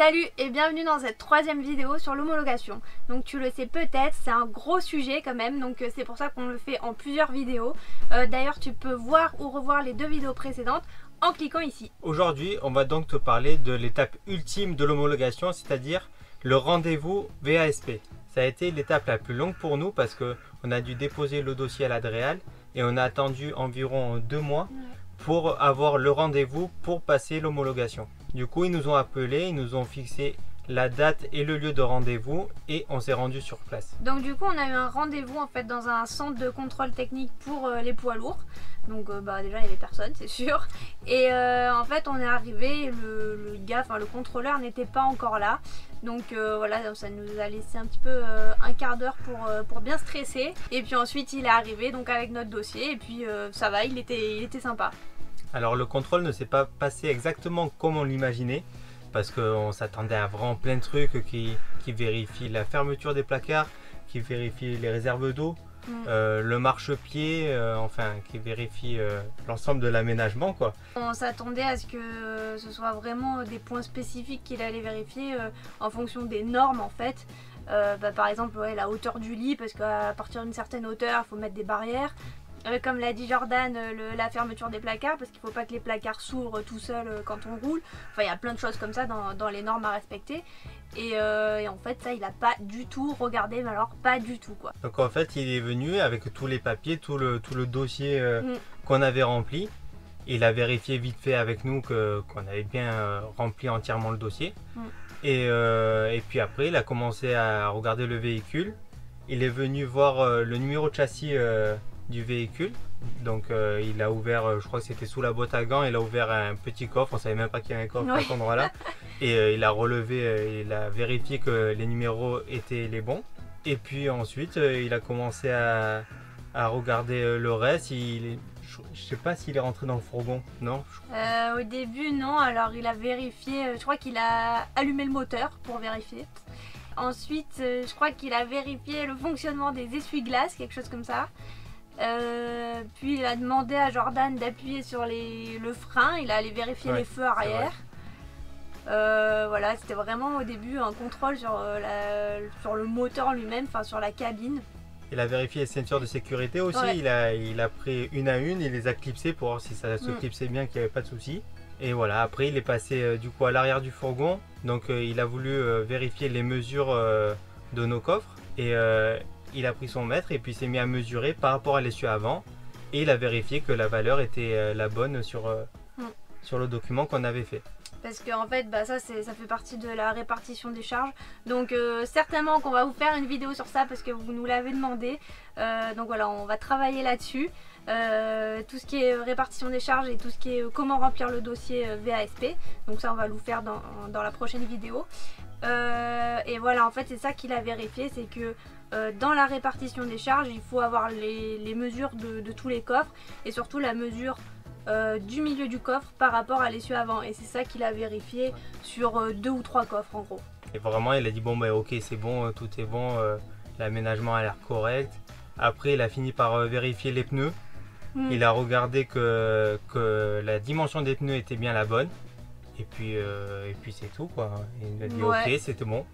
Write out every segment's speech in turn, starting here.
Salut et bienvenue dans cette troisième vidéo sur l'homologation. Donc tu le sais peut-être, c'est un gros sujet quand même, donc c'est pour ça qu'on le fait en plusieurs vidéos. D'ailleurs tu peux voir ou revoir les deux vidéos précédentes en cliquant ici. Aujourd'hui, on va donc te parler de l'étape ultime de l'homologation, c'est-à-dire le rendez-vous VASP. Ça a été l'étape la plus longue pour nous parce qu'on a dû déposer le dossier à l'Adréal et on a attendu environ 2 mois pour avoir le rendez-vous pour passer l'homologation. Du coup, ils nous ont appelés, ils nous ont fixé la date et le lieu de rendez-vous et on s'est rendu sur place. Donc du coup on a eu un rendez-vous en fait dans un centre de contrôle technique pour les poids lourds. Donc déjà il y avait personne, c'est sûr. Et en fait on est arrivé, le gars, enfin le contrôleur n'était pas encore là. Donc voilà, ça nous a laissé un petit peu un quart d'heure pour bien stresser. Et puis ensuite il est arrivé donc avec notre dossier et puis ça va, il était sympa. Alors le contrôle ne s'est pas passé exactement comme on l'imaginait, parce qu'on s'attendait à vraiment plein de trucs qui vérifient la fermeture des placards, qui vérifient les réserves d'eau, le marchepied, enfin qui vérifie l'ensemble de l'aménagement quoi. On s'attendait à ce que ce soit vraiment des points spécifiques qu'il allait vérifier en fonction des normes en fait. Par exemple la hauteur du lit, parce qu'à partir d'une certaine hauteur il faut mettre des barrières. Comme l'a dit Jordan, la fermeture des placards, parce qu'il ne faut pas que les placards s'ouvrent tout seuls quand on roule. Enfin, il y a plein de choses comme ça dans les normes à respecter. Et en fait, ça, il n'a pas du tout regardé, mais alors pas du tout quoi. Donc en fait, il est venu avec tous les papiers, tout le dossier qu'on avait rempli. Il a vérifié vite fait avec nous qu'on avait bien rempli entièrement le dossier. Et puis après, il a commencé à regarder le véhicule. Il est venu voir le numéro de châssis du véhicule, donc il a ouvert, je crois que c'était sous la boîte à gants, il a ouvert un petit coffre, on savait même pas qu'il y avait un coffre à cet endroit là, et il a relevé, il a vérifié que les numéros étaient les bons, et puis ensuite il a commencé à regarder le reste. Je sais pas s'il est rentré dans le fourgon, non? Au début non, alors il a vérifié, je crois qu'il a allumé le moteur pour vérifier. Ensuite je crois qu'il a vérifié le fonctionnement des essuie-glaces, quelque chose comme ça. Puis il a demandé à Jordan d'appuyer sur le frein, il a allé vérifier les feux arrière. Voilà, c'était vraiment au début un contrôle sur le moteur lui-même, enfin sur la cabine. Il a vérifié les ceintures de sécurité aussi, il a pris une à une, il les a clipsées pour voir si ça se clipsait bien, qu'il n'y avait pas de souci. Et voilà, après il est passé du coup à l'arrière du fourgon, donc il a voulu vérifier les mesures de nos coffres. Et il a pris son mètre et puis s'est mis à mesurer par rapport à l'essieu avant et il a vérifié que la valeur était la bonne sur le document qu'on avait fait. Parce qu'en fait ça fait partie de la répartition des charges, donc certainement qu'on va vous faire une vidéo sur ça parce que vous nous l'avez demandé. Donc voilà, on va travailler là-dessus, tout ce qui est répartition des charges et tout ce qui est comment remplir le dossier VASP, donc ça on va le faire dans la prochaine vidéo. Et voilà, en fait c'est ça qu'il a vérifié, c'est que dans la répartition des charges il faut avoir les mesures de tous les coffres et surtout la mesure du milieu du coffre par rapport à l'essieu avant, et c'est ça qu'il a vérifié sur 2 ou 3 coffres en gros. Et vraiment il a dit bon ok c'est bon, tout est bon, l'aménagement a l'air correct. Après il a fini par vérifier les pneus. Il a regardé que la dimension des pneus était bien la bonne. Et puis c'est tout quoi. Il a dit ok, c'était bon.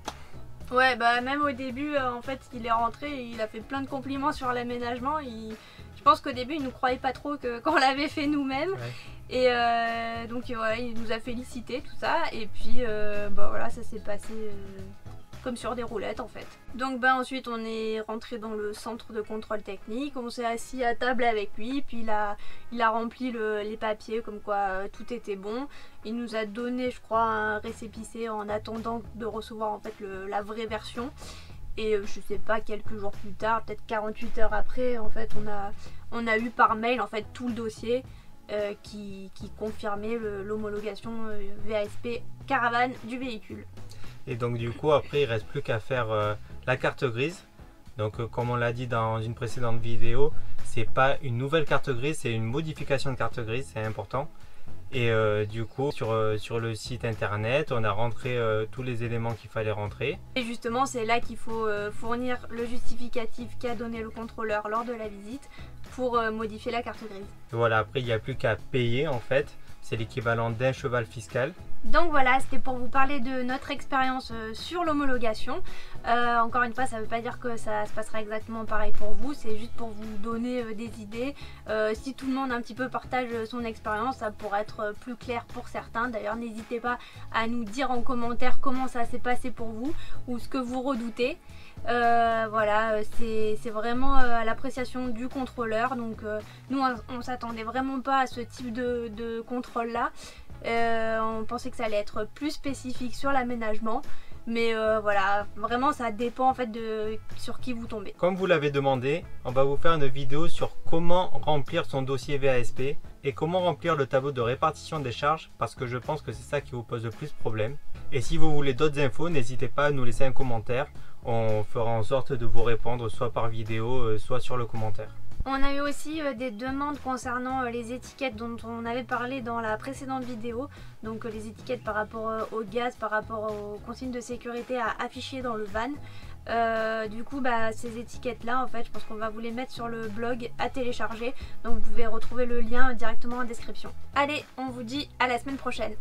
Ouais, même au début en fait il est rentré et il a fait plein de compliments sur l'aménagement. Je pense qu'au début il ne croyait pas trop qu'on l'avait fait nous-mêmes. Et donc voilà, il nous a félicité tout ça. Et puis voilà, ça s'est passé comme sur des roulettes en fait. Donc ensuite on est rentré dans le centre de contrôle technique, on s'est assis à table avec lui, puis il a rempli les papiers comme quoi tout était bon. Il nous a donné je crois un récépissé en attendant de recevoir en fait la vraie version. Et je sais pas, quelques jours plus tard, peut-être 48 heures après, en fait on a eu par mail en fait tout le dossier qui confirmait l'homologation VASP caravane du véhicule. Et donc du coup après il reste plus qu'à faire la carte grise. Donc comme on l'a dit dans une précédente vidéo, c'est pas une nouvelle carte grise, c'est une modification de carte grise, c'est important. Et du coup sur le site internet on a rentré tous les éléments qu'il fallait rentrer. Et justement c'est là qu'il faut fournir le justificatif qu'a donné le contrôleur lors de la visite pour modifier la carte grise. Et voilà, après il n'y a plus qu'à payer en fait. C'est l'équivalent d'un cheval fiscal. Donc voilà, c'était pour vous parler de notre expérience sur l'homologation. Encore une fois, ça ne veut pas dire que ça se passera exactement pareil pour vous, c'est juste pour vous donner des idées. Si tout le monde un petit peu partage son expérience, ça pourrait être plus clair pour certains. D'ailleurs, n'hésitez pas à nous dire en commentaire comment ça s'est passé pour vous ou ce que vous redoutez. Voilà, c'est vraiment à l'appréciation du contrôleur. Donc nous, on s'attendait vraiment pas à ce type de contrôle là. On pensait que ça allait être plus spécifique sur l'aménagement, mais voilà, vraiment ça dépend en fait de sur qui vous tombez. Comme vous l'avez demandé, on va vous faire une vidéo sur comment remplir son dossier VASP et comment remplir le tableau de répartition des charges, parce que je pense que c'est ça qui vous pose le plus problème. Et si vous voulez d'autres infos, n'hésitez pas à nous laisser un commentaire, on fera en sorte de vous répondre soit par vidéo, soit sur le commentaire. On a eu aussi des demandes concernant les étiquettes dont on avait parlé dans la précédente vidéo. Donc les étiquettes par rapport au gaz, par rapport aux consignes de sécurité à afficher dans le van. Du coup, ces étiquettes là, en fait, je pense qu'on va vous les mettre sur le blog à télécharger. Donc vous pouvez retrouver le lien directement en description. Allez, on vous dit à la semaine prochaine.